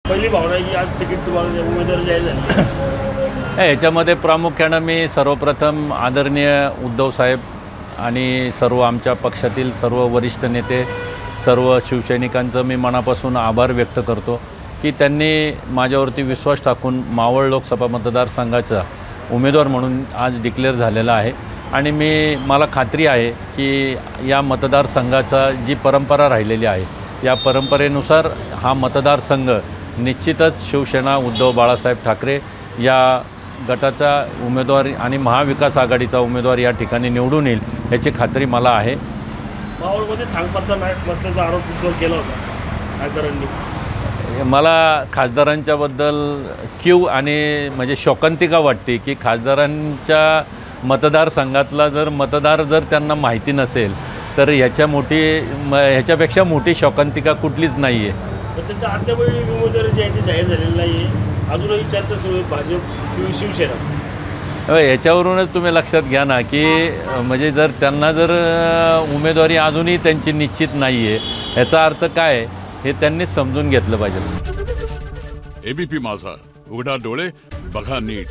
पहिली भावना आहे की आज तिकीट तुम्हाला उमेदवार जाहीर झाली? याच्यामध्ये प्रामुख्यानं मी सर्वप्रथम आदरणीय उद्धव साहेब आणि सर्व आमच्या पक्षातील सर्व वरिष्ठ नेते, सर्व शिवसैनिकांचं मी मनापासून आभार व्यक्त करतो की त्यांनी माझ्यावरती विश्वास टाकून मावळ लोकसभा मतदारसंघाचा उमेदवार म्हणून आज डिक्लेअर झालेला आहे। आणि मला खात्री आहे की या मतदारसंघाचा जी परंपरा राहिलेली आहे, या परंपरेनुसार हा मतदारसंघ निश्चितच शिवसेना उद्धव बाळासाहेब ठाकरे या गटाचा उमेदवार आणि महाविकास आघाडीचा उमेदवार या ठिकाणी निवडून येईल याची खात्री मला आहे। मावळमध्ये थांगपत्ता बसल्याचा आरोप जो केला होता खासदारांनी, मला खासदारांच्याबद्दल कीव आणि म्हणजे शोकांतिका वाटते की खासदारांच्या मतदारसंघातला मतदार जर त्यांना माहिती नसेल तर ह्याच्यापेक्षा मोठी शोकांतिका कुठलीच नाही आहे। तर त्याच्या अद्याप उमेदवार जे आहे ते जाहीर झालेलं नाही आहे, अजूनही चर्चा सुरू आहे भाजप किंवा शिवसेना। याच्यावरूनच तुम्ही लक्षात घ्या ना की म्हणजे त्यांना उमेदवारी अजूनही त्यांची निश्चित नाही आहे, याचा अर्थ काय हे त्यांनीच समजून घेतलं पाहिजे। एबीपी माझा, उघडा डोळे बघा नीट।